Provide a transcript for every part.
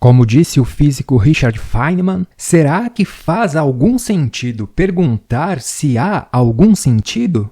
Como disse o físico Richard Feynman, será que faz algum sentido perguntar se há algum sentido?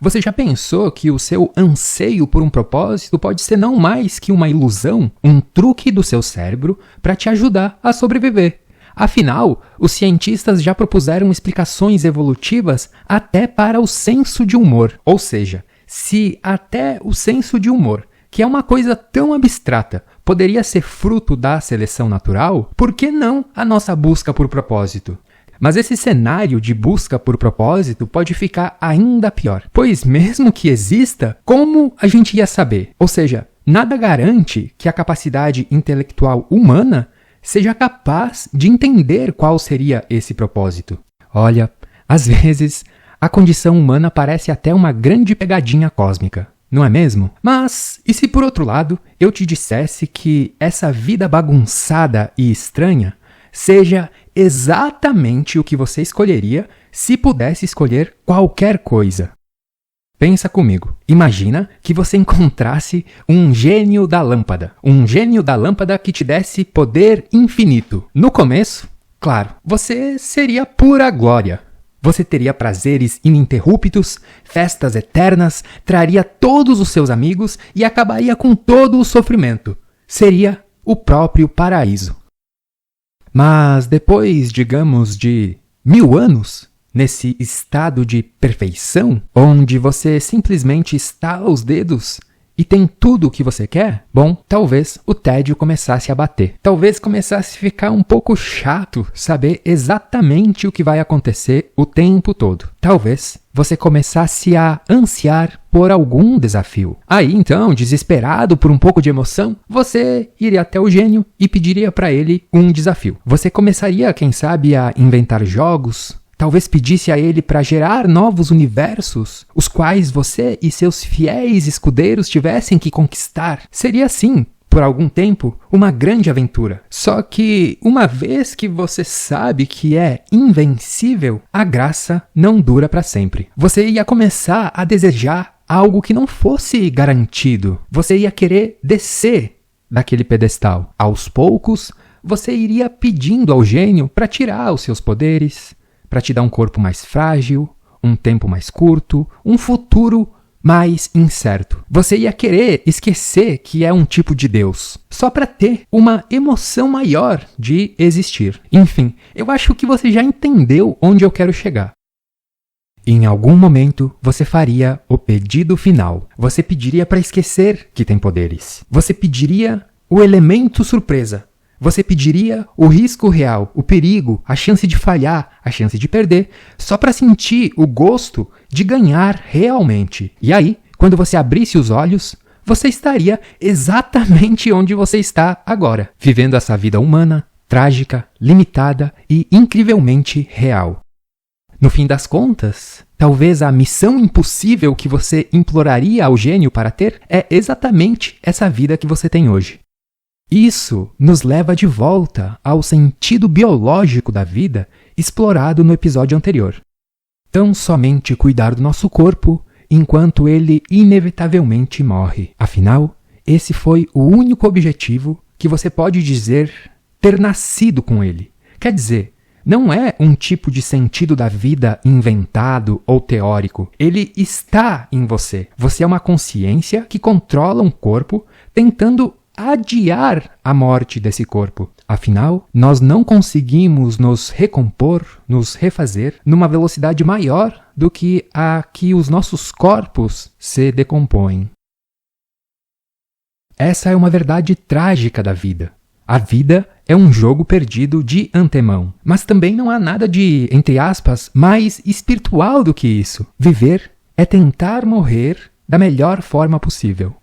Você já pensou que o seu anseio por um propósito pode ser não mais que uma ilusão, um truque do seu cérebro para te ajudar a sobreviver? Afinal, os cientistas já propuseram explicações evolutivas até para o senso de humor. Ou seja, se até o senso de humor, que é uma coisa tão abstrata, poderia ser fruto da seleção natural, por que não a nossa busca por propósito? Mas esse cenário de busca por propósito pode ficar ainda pior, pois mesmo que exista, como a gente ia saber? Ou seja, nada garante que a capacidade intelectual humana seja capaz de entender qual seria esse propósito. Olha, às vezes, a condição humana parece até uma grande pegadinha cósmica, não é mesmo? Mas, e se por outro lado, eu te dissesse que essa vida bagunçada e estranha seja exatamente o que você escolheria se pudesse escolher qualquer coisa? Pensa comigo. Imagina que você encontrasse um gênio da lâmpada. Um gênio da lâmpada que te desse poder infinito. No começo, claro, você seria pura glória. Você teria prazeres ininterruptos, festas eternas, traria todos os seus amigos e acabaria com todo o sofrimento. Seria o próprio paraíso. Mas depois, digamos, de 1000 anos, nesse estado de perfeição, onde você simplesmente estala os dedos e tem tudo o que você quer, bom, talvez o tédio começasse a bater. Talvez começasse a ficar um pouco chato saber exatamente o que vai acontecer o tempo todo. Talvez você começasse a ansiar por algum desafio. Aí, então, desesperado por um pouco de emoção, você iria até o gênio e pediria para ele um desafio. Você começaria, quem sabe, a inventar jogos. Talvez pedisse a ele para gerar novos universos, os quais você e seus fiéis escudeiros tivessem que conquistar. Seria assim, por algum tempo, uma grande aventura. Só que, uma vez que você sabe que é invencível, a graça não dura para sempre. Você ia começar a desejar algo que não fosse garantido. Você ia querer descer daquele pedestal. Aos poucos, você iria pedindo ao gênio para tirar os seus poderes, para te dar um corpo mais frágil, um tempo mais curto, um futuro mais incerto. Você ia querer esquecer que é um tipo de Deus, só para ter uma emoção maior de existir. Enfim, eu acho que você já entendeu onde eu quero chegar. Em algum momento, você faria o pedido final. Você pediria para esquecer que tem poderes. Você pediria o elemento surpresa. Você pediria o risco real, o perigo, a chance de falhar, a chance de perder, só para sentir o gosto de ganhar realmente. E aí, quando você abrisse os olhos, você estaria exatamente onde você está agora, vivendo essa vida humana, trágica, limitada e incrivelmente real. No fim das contas, talvez a missão impossível que você imploraria ao gênio para ter é exatamente essa vida que você tem hoje. Isso nos leva de volta ao sentido biológico da vida explorado no episódio anterior. Tão somente cuidar do nosso corpo enquanto ele inevitavelmente morre. Afinal, esse foi o único objetivo que você pode dizer ter nascido com ele. Quer dizer, não é um tipo de sentido da vida inventado ou teórico. Ele está em você. Você é uma consciência que controla um corpo tentando adiar a morte desse corpo. Afinal, nós não conseguimos nos recompor, nos refazer, numa velocidade maior do que a que os nossos corpos se decompõem. Essa é uma verdade trágica da vida. A vida é um jogo perdido de antemão. Mas também não há nada de, entre aspas, mais espiritual do que isso. Viver é tentar morrer da melhor forma possível.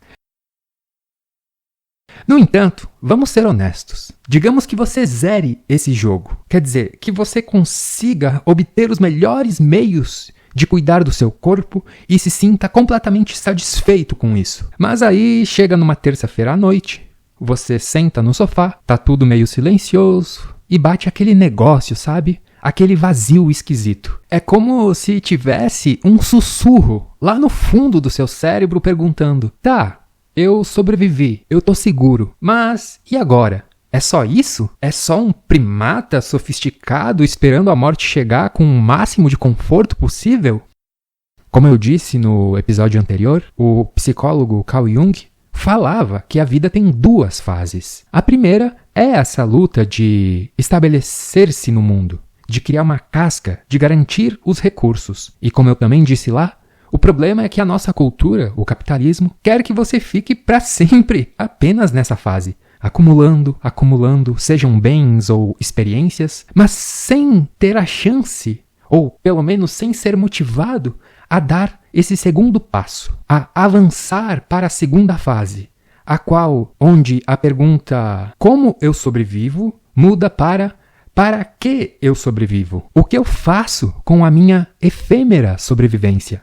No entanto, vamos ser honestos. Digamos que você zere esse jogo. Quer dizer, que você consiga obter os melhores meios de cuidar do seu corpo e se sinta completamente satisfeito com isso. Mas aí chega numa terça-feira à noite, você senta no sofá, tá tudo meio silencioso e bate aquele negócio, sabe? Aquele vazio esquisito. É como se tivesse um sussurro lá no fundo do seu cérebro perguntando: tá, eu sobrevivi, eu tô seguro, mas e agora? É só isso? É só um primata sofisticado esperando a morte chegar com o máximo de conforto possível? Como eu disse no episódio anterior, o psicólogo Carl Jung falava que a vida tem duas fases. A primeira é essa luta de estabelecer-se no mundo, de criar uma casca, de garantir os recursos. E como eu também disse lá, o problema é que a nossa cultura, o capitalismo, quer que você fique para sempre apenas nessa fase, acumulando, sejam bens ou experiências, mas sem ter a chance, ou pelo menos sem ser motivado, a dar esse segundo passo, a avançar para a segunda fase, a qual, onde a pergunta como eu sobrevivo muda para que eu sobrevivo? O que eu faço com a minha efêmera sobrevivência?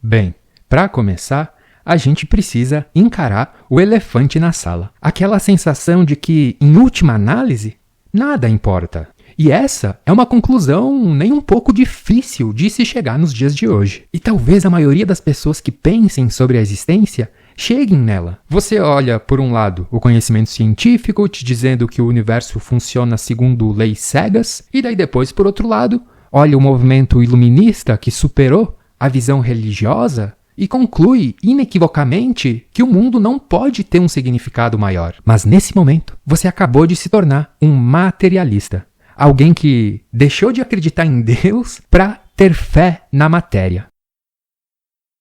Bem, para começar, a gente precisa encarar o elefante na sala. Aquela sensação de que, em última análise, nada importa. E essa é uma conclusão nem um pouco difícil de se chegar nos dias de hoje. E talvez a maioria das pessoas que pensem sobre a existência cheguem nela. Você olha, por um lado, o conhecimento científico te dizendo que o universo funciona segundo leis cegas, e daí depois, por outro lado, olha o movimento iluminista que superou a visão religiosa e conclui inequivocamente que o mundo não pode ter um significado maior. Mas nesse momento, você acabou de se tornar um materialista. Alguém que deixou de acreditar em Deus para ter fé na matéria.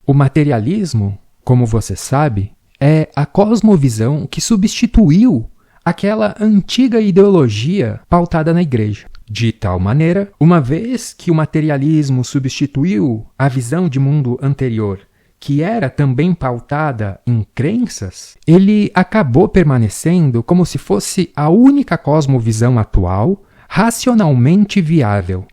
O materialismo, como você sabe, é a cosmovisão que substituiu aquela antiga ideologia pautada na igreja. De tal maneira, uma vez que o materialismo substituiu a visão de mundo anterior, que era também pautada em crenças, ele acabou permanecendo como se fosse a única cosmovisão atual racionalmente viável.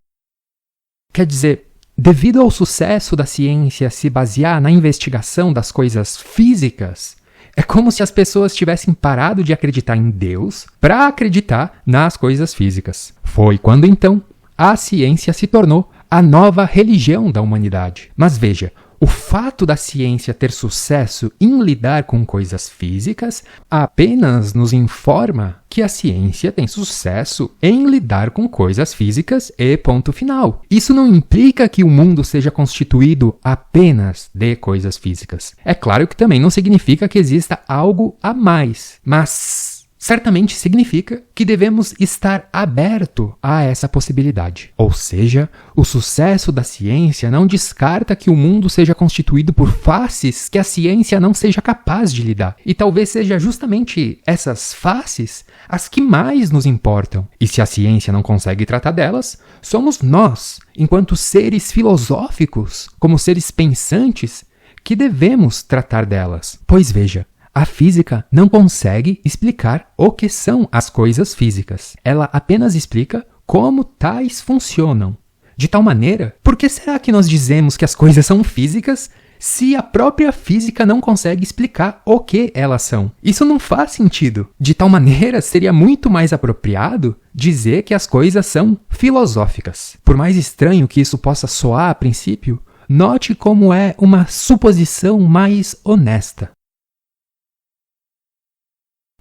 Quer dizer, devido ao sucesso da ciência se basear na investigação das coisas físicas, é como se as pessoas tivessem parado de acreditar em Deus para acreditar nas coisas físicas. Foi quando, então, a ciência se tornou a nova religião da humanidade. Mas veja, o fato da ciência ter sucesso em lidar com coisas físicas apenas nos informa que a ciência tem sucesso em lidar com coisas físicas e ponto final. Isso não implica que o mundo seja constituído apenas de coisas físicas. É claro que também não significa que exista algo a mais, mas certamente significa que devemos estar aberto a essa possibilidade. Ou seja, o sucesso da ciência não descarta que o mundo seja constituído por faces que a ciência não seja capaz de lidar. E talvez seja justamente essas faces as que mais nos importam. E se a ciência não consegue tratar delas, somos nós, enquanto seres filosóficos, como seres pensantes, que devemos tratar delas. Pois veja, a física não consegue explicar o que são as coisas físicas. Ela apenas explica como tais funcionam. De tal maneira, por que será que nós dizemos que as coisas são físicas se a própria física não consegue explicar o que elas são? Isso não faz sentido. De tal maneira, seria muito mais apropriado dizer que as coisas são filosóficas. Por mais estranho que isso possa soar a princípio, note como é uma suposição mais honesta.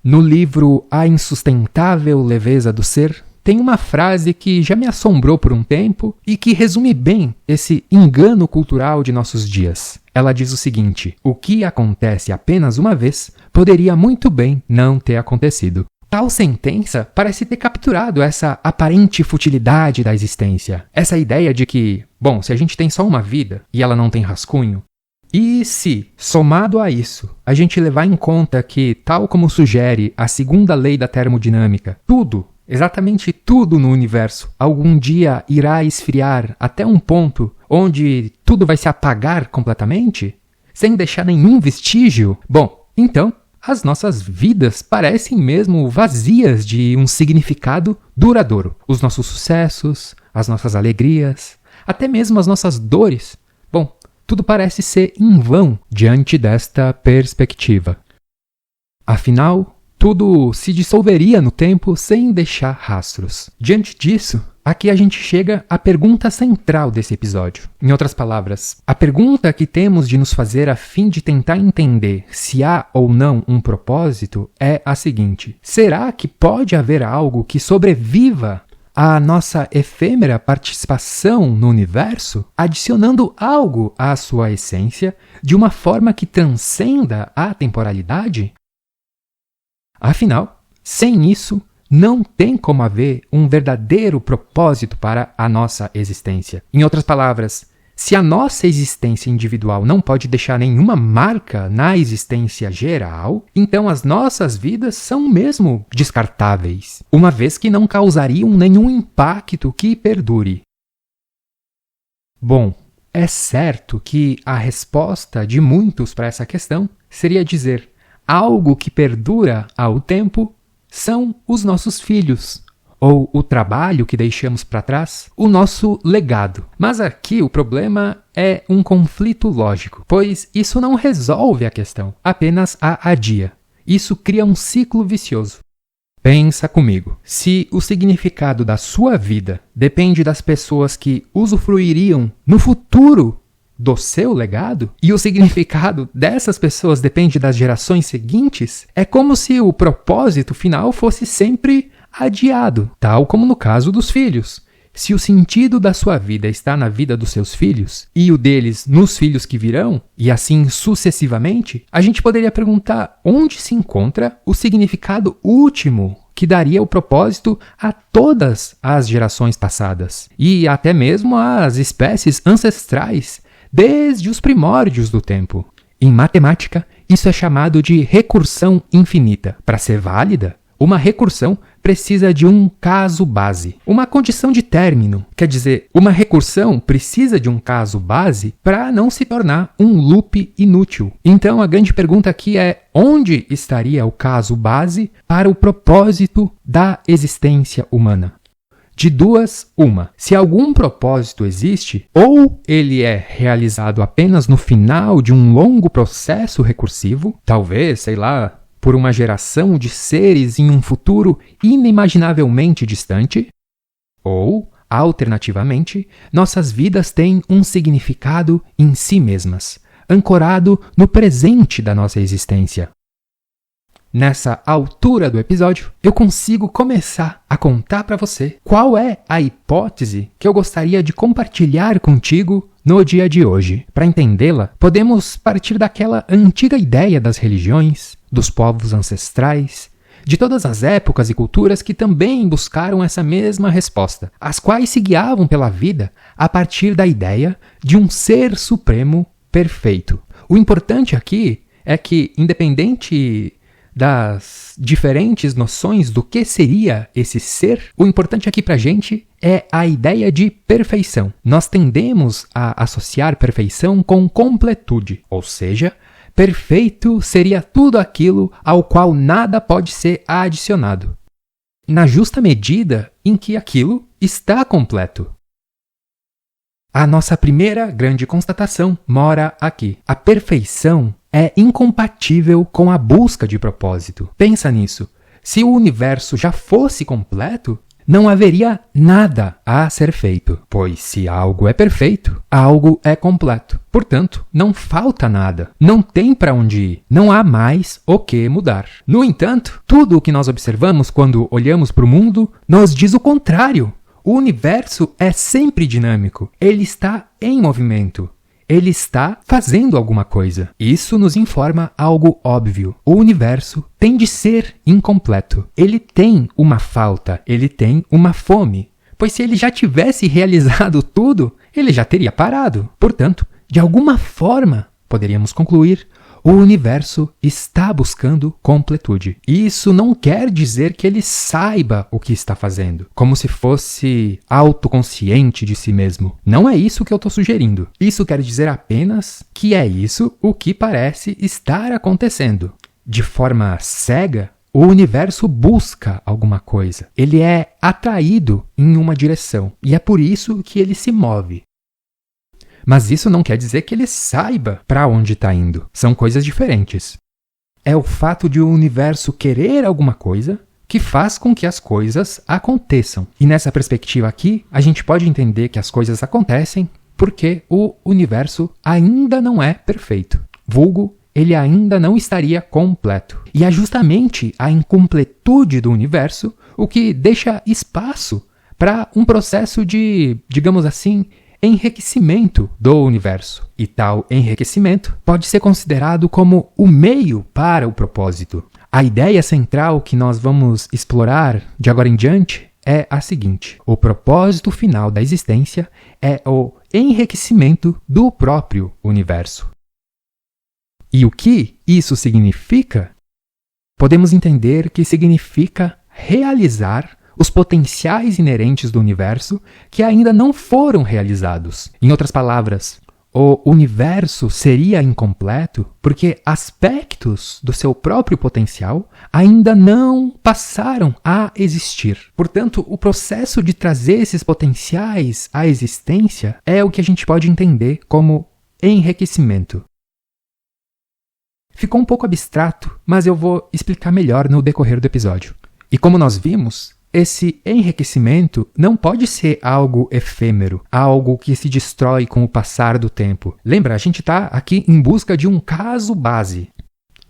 No livro A Insustentável Leveza do Ser, tem uma frase que já me assombrou por um tempo e que resume bem esse engano cultural de nossos dias. Ela diz o seguinte: o que acontece apenas uma vez poderia muito bem não ter acontecido. Tal sentença parece ter capturado essa aparente futilidade da existência. Essa ideia de que, bom, se a gente tem só uma vida e ela não tem rascunho, e se, somado a isso, a gente levar em conta que, tal como sugere a segunda lei da termodinâmica, tudo, exatamente tudo no universo, algum dia irá esfriar até um ponto onde tudo vai se apagar completamente, sem deixar nenhum vestígio, bom, então as nossas vidas parecem mesmo vazias de um significado duradouro. Os nossos sucessos, as nossas alegrias, até mesmo as nossas dores, bom, tudo parece ser em vão diante desta perspectiva. Afinal, tudo se dissolveria no tempo sem deixar rastros. Diante disso, aqui a gente chega à pergunta central desse episódio. Em outras palavras, a pergunta que temos de nos fazer a fim de tentar entender se há ou não um propósito é a seguinte: será que pode haver algo que sobreviva à nossa efêmera participação no universo, adicionando algo à sua essência de uma forma que transcenda a temporalidade? Afinal, sem isso, não tem como haver um verdadeiro propósito para a nossa existência. Em outras palavras, se a nossa existência individual não pode deixar nenhuma marca na existência geral, então as nossas vidas são mesmo descartáveis, uma vez que não causariam nenhum impacto que perdure. Bom, é certo que a resposta de muitos para essa questão seria dizer: algo que perdura ao tempo são os nossos filhos, ou o trabalho que deixamos para trás, o nosso legado. Mas aqui o problema é um conflito lógico, pois isso não resolve a questão, apenas a adia. Isso cria um ciclo vicioso. Pensa comigo, se o significado da sua vida depende das pessoas que usufruiriam no futuro do seu legado, e o significado dessas pessoas depende das gerações seguintes, é como se o propósito final fosse sempre adiado, tal como no caso dos filhos. Se o sentido da sua vida está na vida dos seus filhos e o deles nos filhos que virão, e assim sucessivamente, a gente poderia perguntar onde se encontra o significado último que daria o propósito a todas as gerações passadas e até mesmo às espécies ancestrais desde os primórdios do tempo. Em matemática, isso é chamado de recursão infinita. Para ser válida, uma recursão precisa de um caso base, uma condição de término. Quer dizer, uma recursão precisa de um caso base para não se tornar um loop inútil. Então, a grande pergunta aqui é: onde estaria o caso base para o propósito da existência humana? De duas, uma. Se algum propósito existe, ou ele é realizado apenas no final de um longo processo recursivo, talvez, sei lá, por uma geração de seres em um futuro inimaginavelmente distante, ou, alternativamente, nossas vidas têm um significado em si mesmas, ancorado no presente da nossa existência. Nessa altura do episódio, eu consigo começar a contar para você qual é a hipótese que eu gostaria de compartilhar contigo no dia de hoje. Para entendê-la, podemos partir daquela antiga ideia das religiões, dos povos ancestrais, de todas as épocas e culturas que também buscaram essa mesma resposta, as quais se guiavam pela vida a partir da ideia de um ser supremo perfeito. O importante aqui é que, independente das diferentes noções do que seria esse ser, o importante aqui pra gente é a ideia de perfeição. Nós tendemos a associar perfeição com completude, ou seja, perfeito seria tudo aquilo ao qual nada pode ser adicionado, na justa medida em que aquilo está completo. A nossa primeira grande constatação mora aqui. A perfeição é incompatível com a busca de propósito. Pensa nisso. Se o universo já fosse completo, não haveria nada a ser feito, pois se algo é perfeito, algo é completo. Portanto, não falta nada, não tem para onde ir, não há mais o que mudar. No entanto, tudo o que nós observamos quando olhamos para o mundo nos diz o contrário. O universo é sempre dinâmico, ele está em movimento. Ele está fazendo alguma coisa. Isso nos informa algo óbvio. O universo tem de ser incompleto. Ele tem uma falta, ele tem uma fome. Pois se ele já tivesse realizado tudo, ele já teria parado. Portanto, de alguma forma, poderíamos concluir, o universo está buscando completude. Isso não quer dizer que ele saiba o que está fazendo, como se fosse autoconsciente de si mesmo. Não é isso que eu estou sugerindo. Isso quer dizer apenas que é isso o que parece estar acontecendo. De forma cega, o universo busca alguma coisa. Ele é atraído em uma direção, e é por isso que ele se move. Mas isso não quer dizer que ele saiba para onde está indo. São coisas diferentes. É o fato de o universo querer alguma coisa que faz com que as coisas aconteçam. E nessa perspectiva aqui, a gente pode entender que as coisas acontecem porque o universo ainda não é perfeito. Vulgo, ele ainda não estaria completo. E é justamente a incompletude do universo o que deixa espaço para um processo de, digamos assim, enriquecimento do universo. E tal enriquecimento pode ser considerado como o meio para o propósito. A ideia central que nós vamos explorar de agora em diante é a seguinte: o propósito final da existência é o enriquecimento do próprio universo. E o que isso significa? Podemos entender que significa realizar os potenciais inerentes do universo que ainda não foram realizados. Em outras palavras, o universo seria incompleto porque aspectos do seu próprio potencial ainda não passaram a existir. Portanto, o processo de trazer esses potenciais à existência é o que a gente pode entender como enriquecimento. Ficou um pouco abstrato, mas eu vou explicar melhor no decorrer do episódio. E como nós vimos, esse enriquecimento não pode ser algo efêmero, algo que se destrói com o passar do tempo. Lembra, a gente está aqui em busca de um caso base.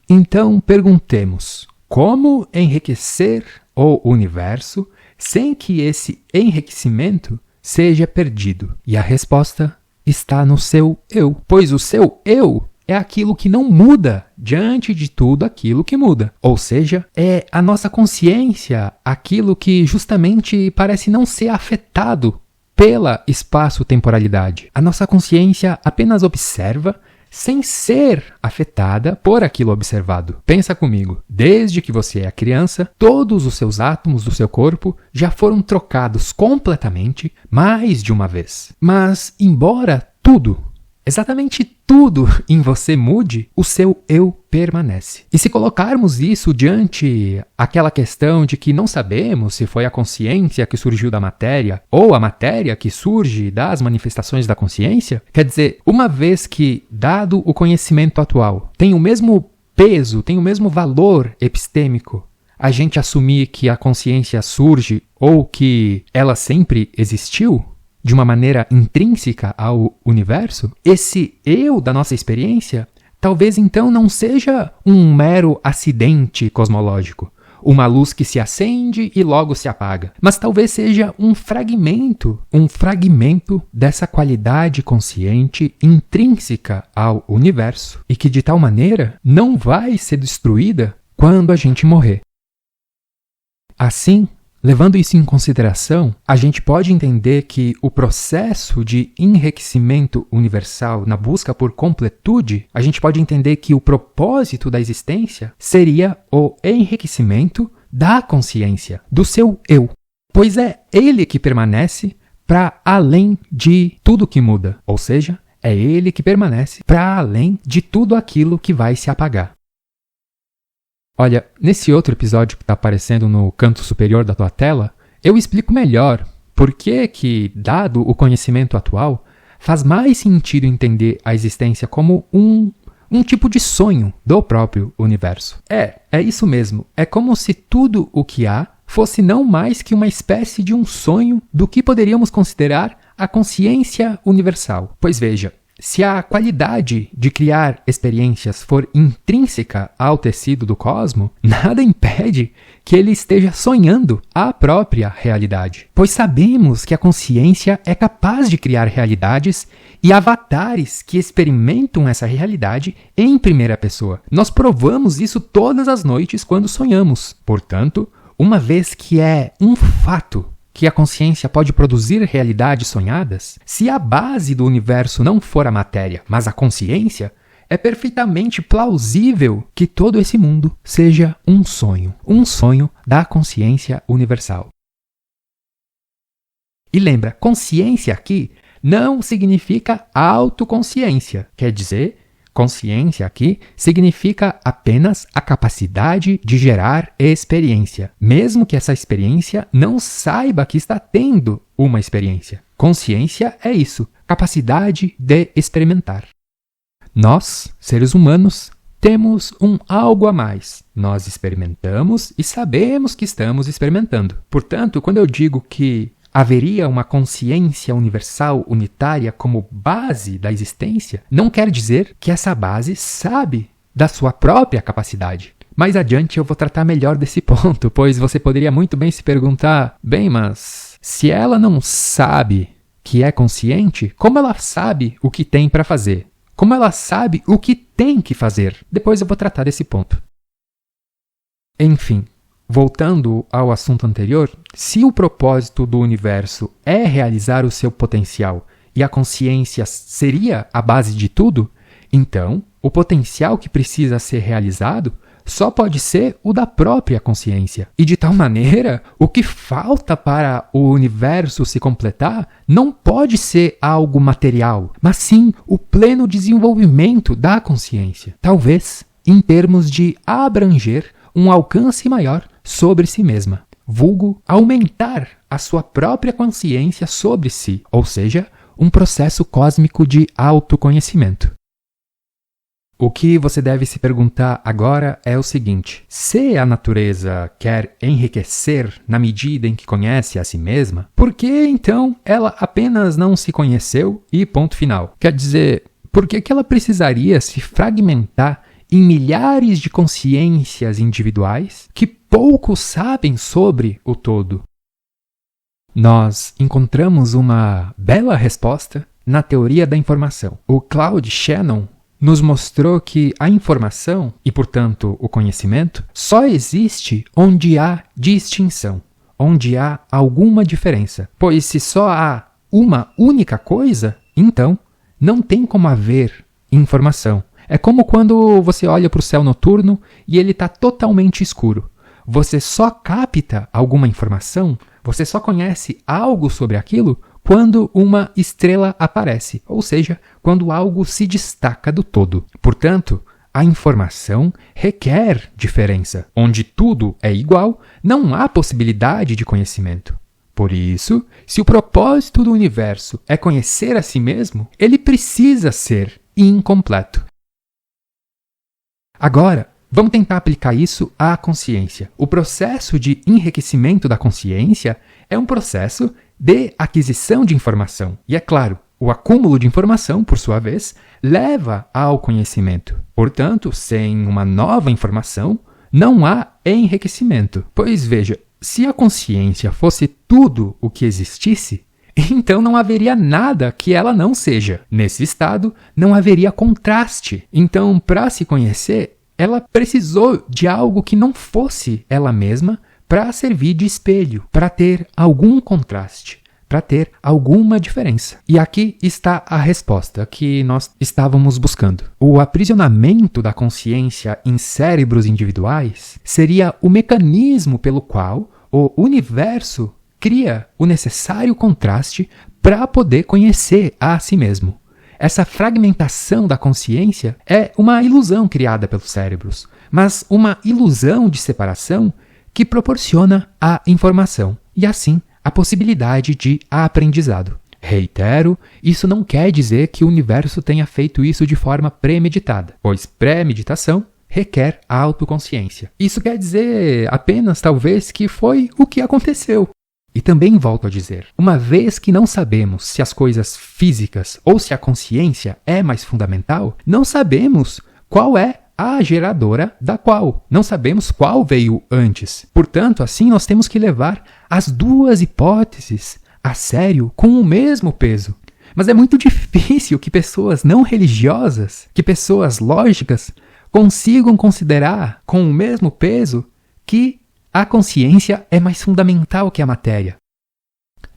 Então, perguntemos: como enriquecer o universo sem que esse enriquecimento seja perdido? E a resposta está no seu eu, pois o seu eu é aquilo que não muda diante de tudo aquilo que muda. Ou seja, é a nossa consciência aquilo que justamente parece não ser afetado pela espaço-temporalidade. A nossa consciência apenas observa sem ser afetada por aquilo observado. Pensa comigo, desde que você é criança, todos os seus átomos do seu corpo já foram trocados completamente mais de uma vez. Mas, embora tudo, exatamente tudo em você mude, o seu eu permanece. E se colocarmos isso diante aquela questão de que não sabemos se foi a consciência que surgiu da matéria ou a matéria que surge das manifestações da consciência, quer dizer, uma vez que, dado o conhecimento atual, tem o mesmo peso, tem o mesmo valor epistêmico, a gente assumir que a consciência surge ou que ela sempre existiu, de uma maneira intrínseca ao universo, esse eu da nossa experiência talvez então não seja um mero acidente cosmológico, uma luz que se acende e logo se apaga, mas talvez seja um fragmento dessa qualidade consciente intrínseca ao universo e que de tal maneira não vai ser destruída quando a gente morrer. Assim, levando isso em consideração, a gente pode entender que o processo de enriquecimento universal na busca por completude, a gente pode entender que o propósito da existência seria o enriquecimento da consciência, do seu eu, pois é ele que permanece para além de tudo que muda, ou seja, é ele que permanece para além de tudo aquilo que vai se apagar. Olha, nesse outro episódio que está aparecendo no canto superior da tua tela, eu explico melhor por que, dado o conhecimento atual, faz mais sentido entender a existência como um tipo de sonho do próprio universo. É isso mesmo. É como se tudo o que há fosse não mais que uma espécie de um sonho do que poderíamos considerar a consciência universal. Pois veja, se a qualidade de criar experiências for intrínseca ao tecido do cosmo, nada impede que ele esteja sonhando a própria realidade. Pois sabemos que a consciência é capaz de criar realidades e avatares que experimentam essa realidade em primeira pessoa. Nós provamos isso todas as noites quando sonhamos. Portanto, uma vez que é um fato que a consciência pode produzir realidades sonhadas, se a base do universo não for a matéria, mas a consciência, é perfeitamente plausível que todo esse mundo seja um sonho da consciência universal. E lembra, consciência aqui não significa autoconsciência, quer dizer, consciência aqui significa apenas a capacidade de gerar experiência, mesmo que essa experiência não saiba que está tendo uma experiência. Consciência é isso, capacidade de experimentar. Nós, seres humanos, temos um algo a mais. Nós experimentamos e sabemos que estamos experimentando. Portanto, quando eu digo que haveria uma consciência universal unitária como base da existência, não quer dizer que essa base sabe da sua própria capacidade. Mais adiante eu vou tratar melhor desse ponto, pois você poderia muito bem se perguntar, bem, mas se ela não sabe que é consciente, como ela sabe o que tem para fazer? Como ela sabe o que tem que fazer? Depois eu vou tratar desse ponto. Enfim, voltando ao assunto anterior, se o propósito do universo é realizar o seu potencial e a consciência seria a base de tudo, então o potencial que precisa ser realizado só pode ser o da própria consciência. E de tal maneira, o que falta para o universo se completar não pode ser algo material, mas sim o pleno desenvolvimento da consciência. Talvez em termos de abranger um alcance maior sobre si mesma, vulgo aumentar a sua própria consciência sobre si, ou seja, um processo cósmico de autoconhecimento. O que você deve se perguntar agora é o seguinte: se a natureza quer enriquecer na medida em que conhece a si mesma, por que então ela apenas não se conheceu e ponto final? Quer dizer, por que ela precisaria se fragmentar em milhares de consciências individuais que pouco sabem sobre o todo? Nós encontramos uma bela resposta na teoria da informação. O Claude Shannon nos mostrou que a informação, e portanto o conhecimento, só existe onde há distinção, onde há alguma diferença. Pois se só há uma única coisa, então não tem como haver informação. É como quando você olha para o céu noturno e ele está totalmente escuro. Você só capta alguma informação, você só conhece algo sobre aquilo quando uma estrela aparece, ou seja, quando algo se destaca do todo. Portanto, a informação requer diferença. Onde tudo é igual, não há possibilidade de conhecimento. Por isso, se o propósito do universo é conhecer a si mesmo, ele precisa ser incompleto. Agora, vamos tentar aplicar isso à consciência. O processo de enriquecimento da consciência é um processo de aquisição de informação. E é claro, o acúmulo de informação, por sua vez, leva ao conhecimento. Portanto, sem uma nova informação, não há enriquecimento. Pois veja, se a consciência fosse tudo o que existisse, então não haveria nada que ela não seja. Nesse estado, não haveria contraste. Então, para se conhecer, ela precisou de algo que não fosse ela mesma para servir de espelho, para ter algum contraste, para ter alguma diferença. E aqui está a resposta que nós estávamos buscando. O aprisionamento da consciência em cérebros individuais seria o mecanismo pelo qual o universo cria o necessário contraste para poder conhecer a si mesmo. Essa fragmentação da consciência é uma ilusão criada pelos cérebros, mas uma ilusão de separação que proporciona a informação e, assim, a possibilidade de aprendizado. Reitero, isso não quer dizer que o universo tenha feito isso de forma premeditada, pois premeditação requer autoconsciência. Isso quer dizer apenas, talvez, que foi o que aconteceu. E também volto a dizer, uma vez que não sabemos se as coisas físicas ou se a consciência é mais fundamental, não sabemos qual é a geradora da qual. Não sabemos qual veio antes. Portanto, assim nós temos que levar as duas hipóteses a sério com o mesmo peso. Mas é muito difícil que pessoas não religiosas, que pessoas lógicas, consigam considerar com o mesmo peso que a consciência é mais fundamental que a matéria.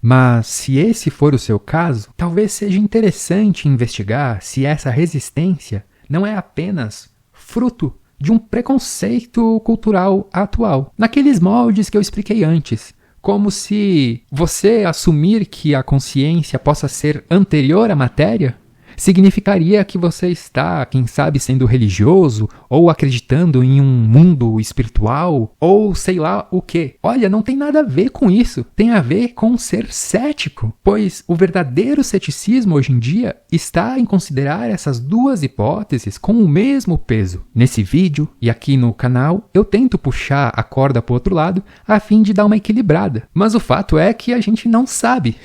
Mas, se esse for o seu caso, talvez seja interessante investigar se essa resistência não é apenas fruto de um preconceito cultural atual, naqueles moldes que eu expliquei antes, como se você assumir que a consciência possa ser anterior à matéria significaria que você está, quem sabe, sendo religioso ou acreditando em um mundo espiritual ou sei lá o quê. Olha, não tem nada a ver com isso. Tem a ver com ser cético, pois o verdadeiro ceticismo hoje em dia está em considerar essas duas hipóteses com o mesmo peso. Nesse vídeo e aqui no canal, eu tento puxar a corda para o outro lado a fim de dar uma equilibrada. Mas o fato é que a gente não sabe.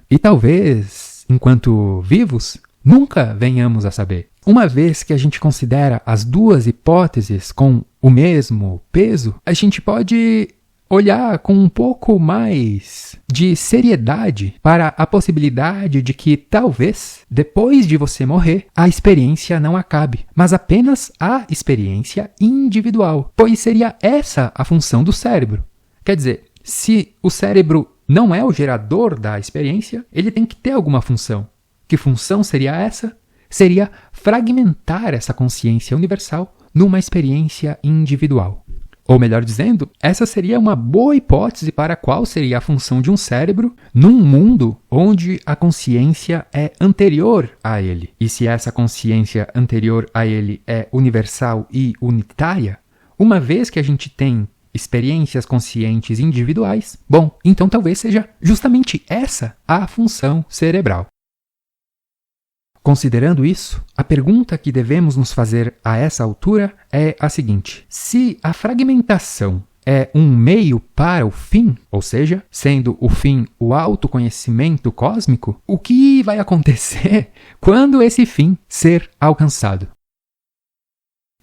E talvez, enquanto vivos, nunca venhamos a saber. Uma vez que a gente considera as duas hipóteses com o mesmo peso, a gente pode olhar com um pouco mais de seriedade para a possibilidade de que talvez, depois de você morrer, a experiência não acabe, mas apenas a experiência individual, pois seria essa a função do cérebro. Quer dizer, se o cérebro não é o gerador da experiência, ele tem que ter alguma função. Que função seria essa? Seria fragmentar essa consciência universal numa experiência individual. Ou melhor dizendo, essa seria uma boa hipótese para qual seria a função de um cérebro num mundo onde a consciência é anterior a ele. E se essa consciência anterior a ele é universal e unitária, uma vez que a gente tem experiências conscientes individuais, bom, então talvez seja justamente essa a função cerebral. Considerando isso, a pergunta que devemos nos fazer a essa altura é a seguinte: se a fragmentação é um meio para o fim, ou seja, sendo o fim o autoconhecimento cósmico, o que vai acontecer quando esse fim ser alcançado?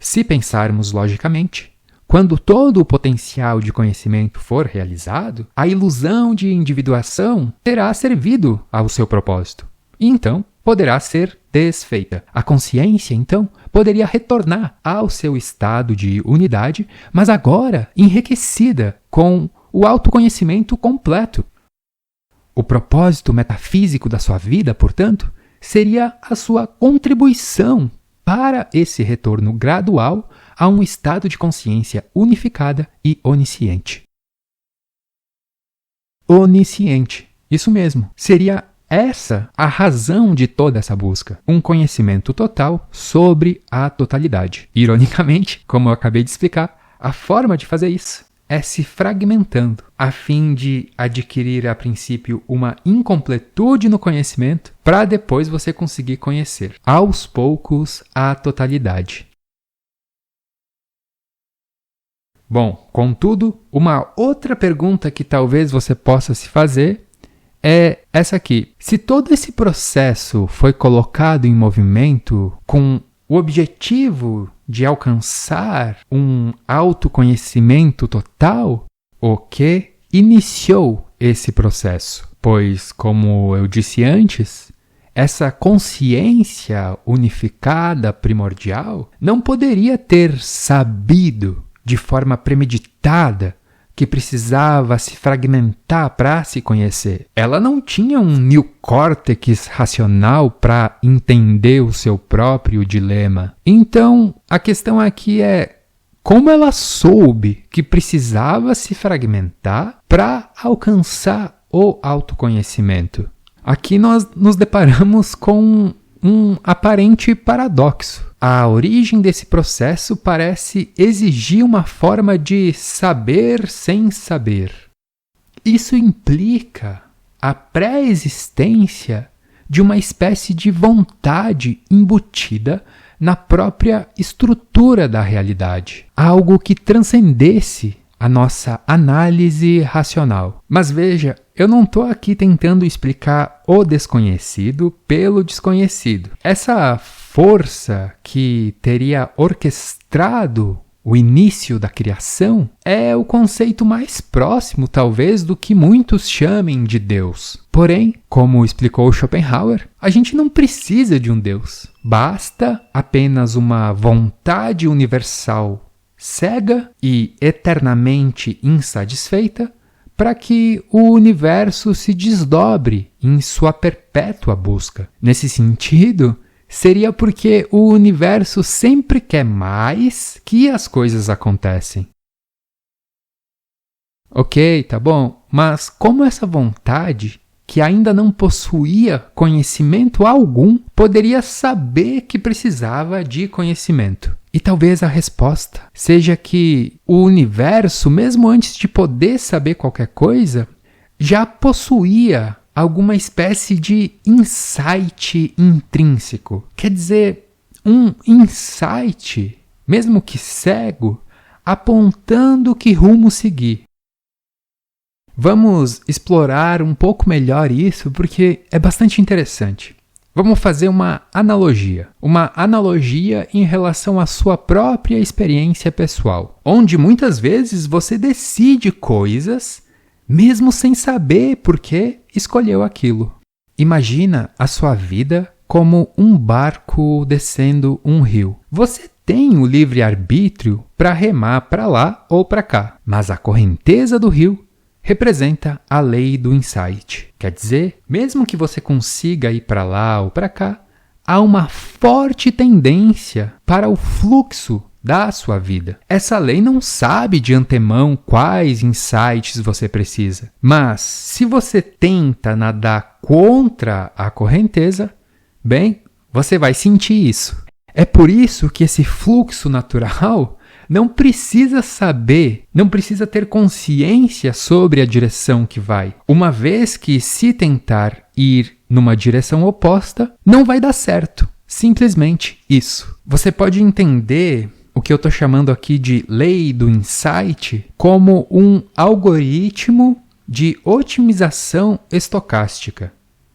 Se pensarmos logicamente, quando todo o potencial de conhecimento for realizado, a ilusão de individuação terá servido ao seu propósito. E então, poderá ser desfeita. A consciência, então, poderia retornar ao seu estado de unidade, mas agora enriquecida com o autoconhecimento completo. O propósito metafísico da sua vida, portanto, seria a sua contribuição para esse retorno gradual a um estado de consciência unificada e onisciente. Onisciente, isso mesmo, seria essa a razão de toda essa busca, um conhecimento total sobre a totalidade. Ironicamente, como eu acabei de explicar, a forma de fazer isso é se fragmentando, a fim de adquirir a princípio uma incompletude no conhecimento, para depois você conseguir conhecer, aos poucos, a totalidade. Bom, contudo, uma outra pergunta que talvez você possa se fazer é essa aqui. Se todo esse processo foi colocado em movimento com o objetivo de alcançar um autoconhecimento total, o que iniciou esse processo? Pois, como eu disse antes, essa consciência unificada primordial não poderia ter sabido de forma premeditada que precisava se fragmentar para se conhecer. Ela não tinha um neocórtex racional para entender o seu próprio dilema. Então, a questão aqui é como ela soube que precisava se fragmentar para alcançar o autoconhecimento. Aqui nós nos deparamos com um aparente paradoxo. A origem desse processo parece exigir uma forma de saber sem saber. Isso implica a pré-existência de uma espécie de vontade embutida na própria estrutura da realidade, algo que transcendesse a nossa análise racional. Mas veja, eu não estou aqui tentando explicar o desconhecido pelo desconhecido. Essa força que teria orquestrado o início da criação é o conceito mais próximo, talvez, do que muitos chamem de Deus. Porém, como explicou Schopenhauer, a gente não precisa de um Deus. Basta apenas uma vontade universal cega e eternamente insatisfeita para que o universo se desdobre em sua perpétua busca. Nesse sentido, seria porque o universo sempre quer mais que as coisas acontecem. Ok, tá bom, mas como essa vontade que ainda não possuía conhecimento algum, poderia saber que precisava de conhecimento? E talvez a resposta seja que o universo, mesmo antes de poder saber qualquer coisa, já possuía alguma espécie de insight intrínseco. Quer dizer, um insight, mesmo que cego, apontando que rumo seguir. Vamos explorar um pouco melhor isso porque é bastante interessante. Vamos fazer uma analogia em relação à sua própria experiência pessoal, onde muitas vezes você decide coisas mesmo sem saber por que escolheu aquilo. Imagina a sua vida como um barco descendo um rio. Você tem o livre-arbítrio para remar para lá ou para cá, mas a correnteza do rio representa a lei do insight. Quer dizer, mesmo que você consiga ir para lá ou para cá, há uma forte tendência para o fluxo da sua vida. Essa lei não sabe de antemão quais insights você precisa, mas se você tenta nadar contra a correnteza, bem, você vai sentir isso. É por isso que esse fluxo natural não precisa saber, não precisa ter consciência sobre a direção que vai. Uma vez que se tentar ir numa direção oposta, não vai dar certo. Simplesmente isso. Você pode entender o que eu estou chamando aqui de lei do insight como um algoritmo de otimização estocástica.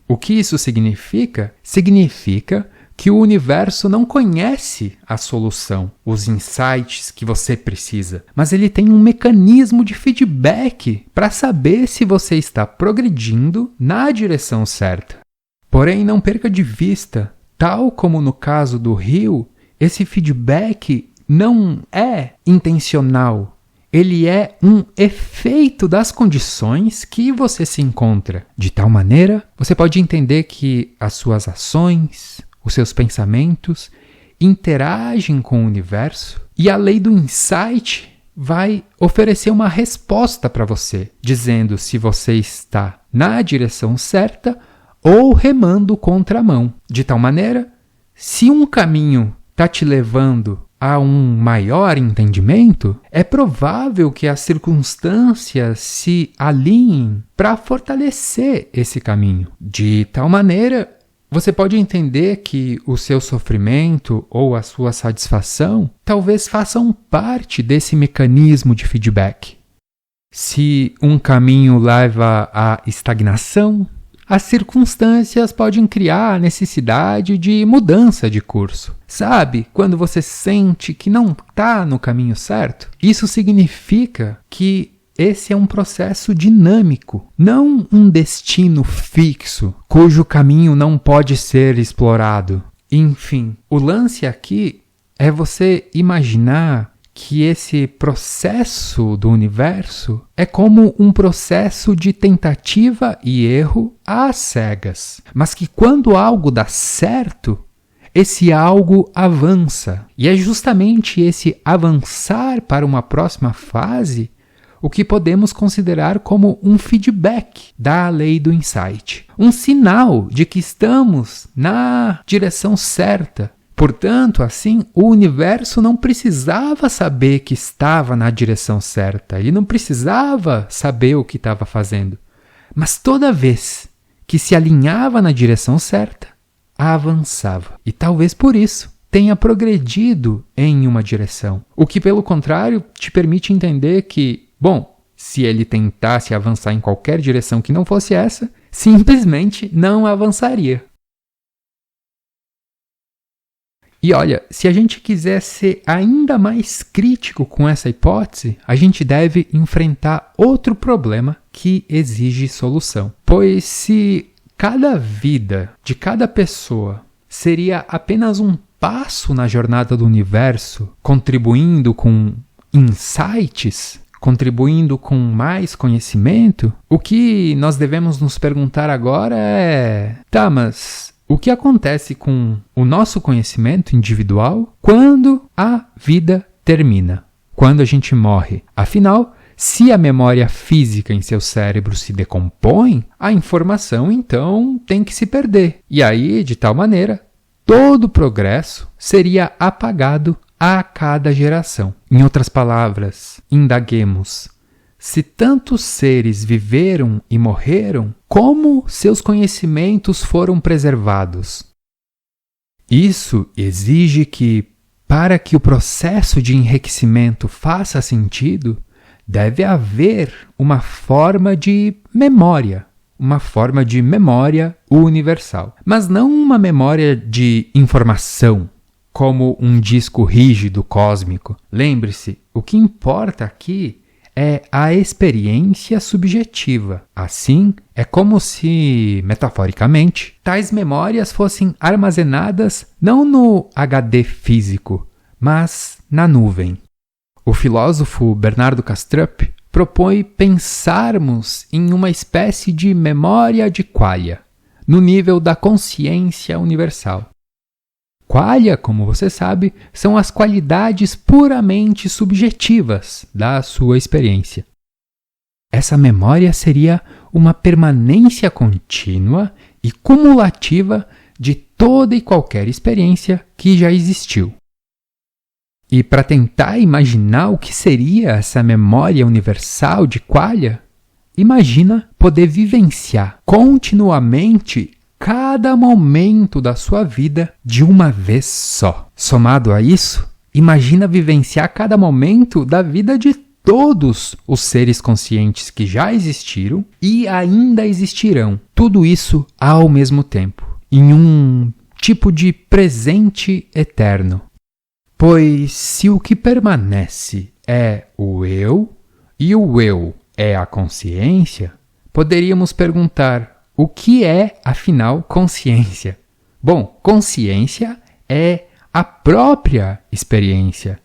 O que isso significa? Significa que o universo não conhece a solução, os insights que você precisa, mas ele tem um mecanismo de feedback para saber se você está progredindo na direção certa. Porém, não perca de vista, tal como no caso do rio, esse feedback não é intencional. Ele é um efeito das condições que você se encontra. De tal maneira, você pode entender que as suas ações, os seus pensamentos interagem com o universo e a lei do insight vai oferecer uma resposta para você, dizendo se você está na direção certa ou remando contramão. De tal maneira, se um caminho está te levando a um maior entendimento, é provável que as circunstâncias se alinhem para fortalecer esse caminho. De tal maneira, você pode entender que o seu sofrimento ou a sua satisfação talvez façam parte desse mecanismo de feedback. Se um caminho leva à estagnação, as circunstâncias podem criar a necessidade de mudança de curso. Sabe, quando você sente que não está no caminho certo, isso significa que esse é um processo dinâmico, não um destino fixo, cujo caminho não pode ser explorado. Enfim, o lance aqui é você imaginar que esse processo do universo é como um processo de tentativa e erro às cegas, mas que quando algo dá certo, esse algo avança. E é justamente esse avançar para uma próxima fase o que podemos considerar como um feedback da lei do insight. Um sinal de que estamos na direção certa. Portanto, assim, o universo não precisava saber que estava na direção certa. Ele não precisava saber o que estava fazendo. Mas toda vez que se alinhava na direção certa, avançava. E talvez por isso tenha progredido em uma direção. O que, pelo contrário, te permite entender que, bom, se ele tentasse avançar em qualquer direção que não fosse essa, simplesmente não avançaria. E olha, se a gente quiser ser ainda mais crítico com essa hipótese, a gente deve enfrentar outro problema que exige solução. Pois se cada vida de cada pessoa seria apenas um passo na jornada do universo, contribuindo com insights, contribuindo com mais conhecimento, o que nós devemos nos perguntar agora é: tá, mas o que acontece com o nosso conhecimento individual quando a vida termina? Quando a gente morre? Afinal, Se a memória física em seu cérebro se decompõe, a informação então tem que se perder. E aí, de tal maneira, todo o progresso seria apagado a cada geração. Em outras palavras, indaguemos: se tantos seres viveram e morreram, como seus conhecimentos foram preservados? Isso exige que, para que o processo de enriquecimento faça sentido, deve haver uma forma de memória universal. Mas não uma memória de informação, como um disco rígido cósmico. Lembre-se, o que importa aqui é a experiência subjetiva. Assim, é como se, metaforicamente, tais memórias fossem armazenadas não no HD físico, mas na nuvem. O filósofo Bernardo Kastrup propõe pensarmos em uma espécie de memória de qualia, no nível da consciência universal. Qualia, como você sabe, são as qualidades puramente subjetivas da sua experiência. Essa memória seria uma permanência contínua e cumulativa de toda e qualquer experiência que já existiu. E para tentar imaginar o que seria essa memória universal de qualia, imagina poder vivenciar continuamente cada momento da sua vida de uma vez só. Somado a isso, imagina vivenciar cada momento da vida de todos os seres conscientes que já existiram e ainda existirão. Tudo isso ao mesmo tempo, em um tipo de presente eterno. Pois se o que permanece é o eu e o eu é a consciência, poderíamos perguntar: o que é, afinal, consciência? Bom, consciência é a própria experiência.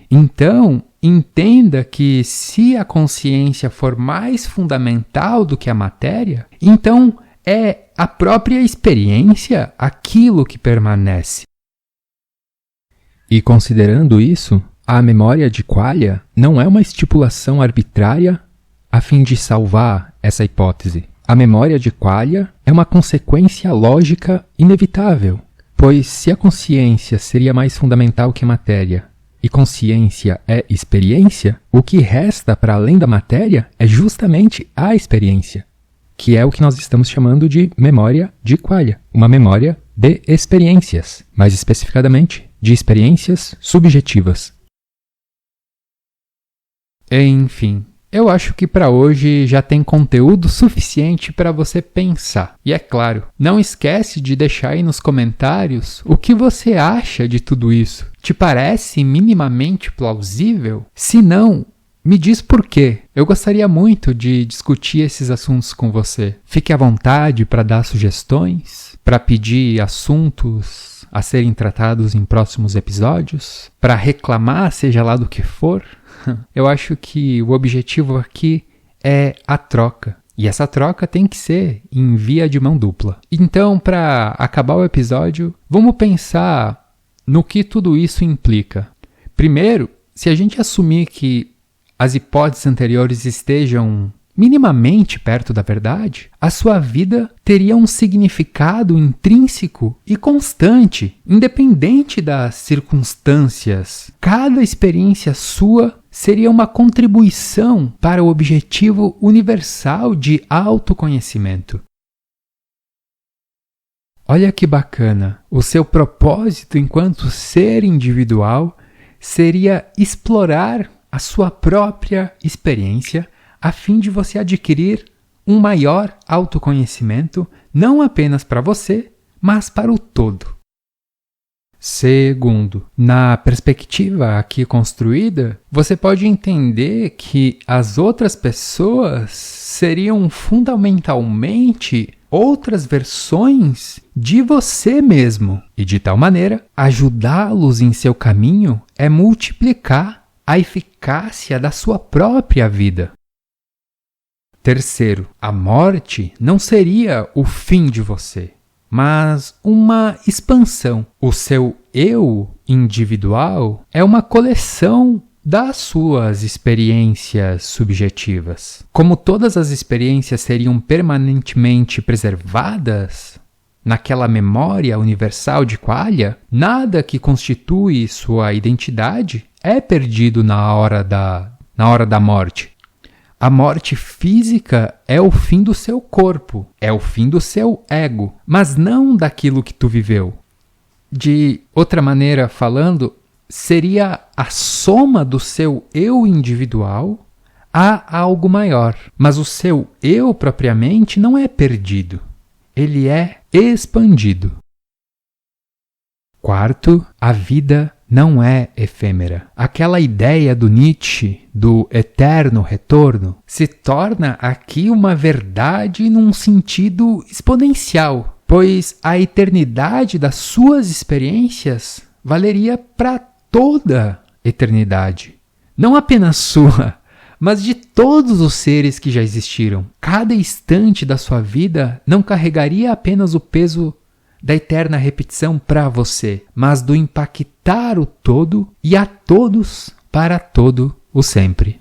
Então, entenda que se a consciência for mais fundamental do que a matéria, então é a própria experiência aquilo que permanece. E considerando isso, a memória de qualia não é uma estipulação arbitrária a fim de salvar essa hipótese. A memória de qualia é uma consequência lógica inevitável, pois se a consciência seria mais fundamental que a matéria, e consciência é experiência, o que resta para além da matéria é justamente a experiência, que é o que nós estamos chamando de memória de qualia, uma memória de experiências, mais especificadamente de experiências subjetivas. Enfim, eu acho que para hoje já tem conteúdo suficiente para você pensar. E é claro, não esquece de deixar aí nos comentários o que você acha de tudo isso. Te parece minimamente plausível? Se não, me diz por quê. Eu gostaria muito de discutir esses assuntos com você. Fique à vontade para dar sugestões, para pedir assuntos a serem tratados em próximos episódios, para reclamar, seja lá do que for. Eu acho que o objetivo aqui é a troca. E essa troca tem que ser em via de mão dupla. Então, para acabar o episódio, vamos pensar no que tudo isso implica. Primeiro, se a gente assumir que as hipóteses anteriores estejam minimamente perto da verdade, a sua vida teria um significado intrínseco e constante, independente das circunstâncias. Cada experiência sua seria uma contribuição para o objetivo universal de autoconhecimento. Olha que bacana! O seu propósito enquanto ser individual seria explorar a sua própria experiência a fim de você adquirir um maior autoconhecimento, não apenas para você, mas para o todo. Segundo, na perspectiva aqui construída, você pode entender que as outras pessoas seriam fundamentalmente outras versões de você mesmo, e de tal maneira, ajudá-los em seu caminho é multiplicar a eficácia da sua própria vida. Terceiro, a morte não seria o fim de você, mas uma expansão. O seu eu individual é uma coleção das suas experiências subjetivas. Como todas as experiências seriam permanentemente preservadas naquela memória universal de Qualia, nada que constitui sua identidade é perdido na hora da morte. A morte física é o fim do seu corpo, é o fim do seu ego, mas não daquilo que tu viveu. De outra maneira falando, seria a soma do seu eu individual a algo maior. Mas o seu eu propriamente não é perdido. Ele é expandido. Quarto, a vida não é efêmera. Aquela ideia do Nietzsche, do eterno retorno, se torna aqui uma verdade num sentido exponencial, pois a eternidade das suas experiências valeria para toda eternidade. Não apenas sua, mas de todos os seres que já existiram. Cada instante da sua vida não carregaria apenas o peso da eterna repetição para você, mas do impactar o todo e a todos para todo o sempre.